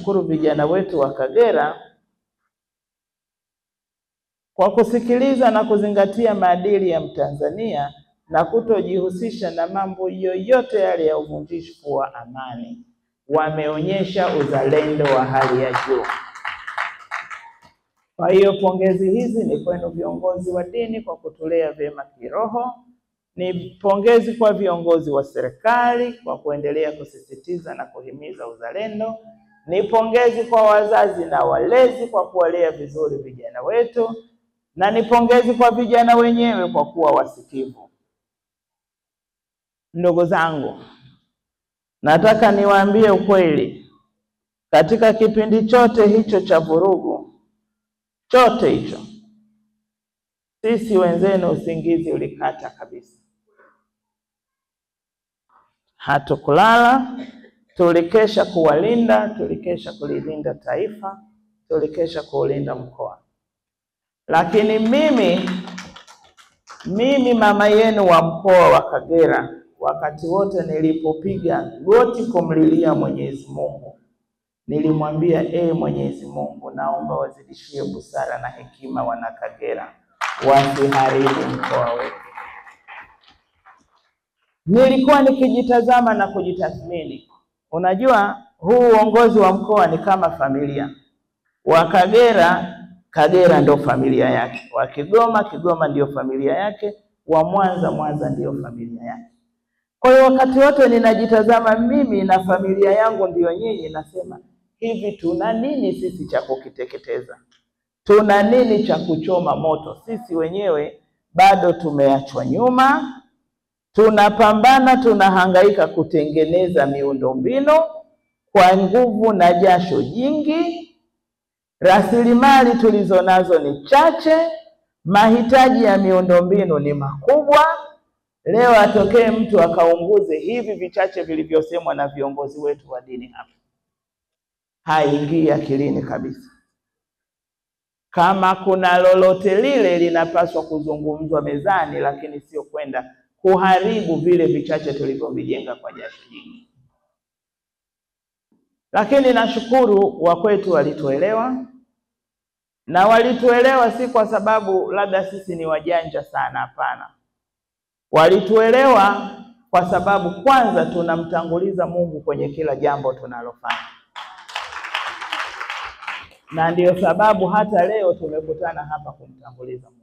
niwashukuru vijana wetu wa Kagera kwa kusikiliza na kuzingatia maadili ya Mtanzania na kutojihusisha na mambo yoyote yale ya uvunjifu wa amani. Wameonyesha uzalendo wa hali ya juu. Kwa hiyo pongezi hizi ni kwenu viongozi wa dini kwa kutulea vyema kiroho. Ni pongezi kwa viongozi wa serikali kwa kuendelea kusisitiza na kuhimiza uzalendo. Ni pongezi kwa wazazi na walezi kwa kuwalea vizuri vijana wetu. Na ni pongezi kwa vijana wenyewe kwa kuwa wasikivu. Ndugu zangu, nataka niwaambie ukweli. Katika kipindi chote hicho cha vurugu, chote hicho, sisi wenzenu usingizi ulikata kabisa. Hatukulala, tulikesha kuwalinda, tulikesha kulilinda taifa, tulikesha kuulinda mkoa. Lakini mimi mama yenu wa mkoa wa Kagera, wakati wote nilipopiga goti kumlilia Mwenyezi Mungu, nilimwambia Mwenyezi Mungu, naomba wazidishie busara na hekima wana Kagera, wasiharibu mkoa wetu. Nilikuwa nikijitazama na kujitathmini. Unajua huu uongozi wa mkoa ni kama familia. Wa Kagera, Kagera ndio familia yake. Wa Kigoma, Kigoma ndio familia yake. Wa Mwanza, Mwanza ndio familia yake. Kwa hiyo wakati wote ninajitazama mimi na familia yangu ndio nyinyi, nasema hivi, tuna nini sisi cha kukiteketeza? Tuna nini cha kuchoma moto? Sisi wenyewe bado tumeachwa nyuma. Tunapambana, tunahangaika kutengeneza miundombinu kwa nguvu na jasho jingi. Rasilimali tulizonazo ni chache, mahitaji ya miundombinu ni makubwa. Leo atokee mtu akaunguze hivi vichache vilivyosemwa na viongozi wetu wa dini hapa. Haingii akilini kabisa. Kama kuna lolote lile linapaswa kuzungumzwa mezani, lakini sio kwenda kuharibu vile vichache tulivyovijenga kwa jasho jingi. Lakini nashukuru wakwetu walituelewa, na walituelewa si kwa sababu labda sisi ni wajanja sana, hapana. Walituelewa kwa sababu kwanza tunamtanguliza Mungu kwenye kila jambo tunalofanya. Na ndiyo sababu hata leo tumekutana hapa kumtanguliza Mungu.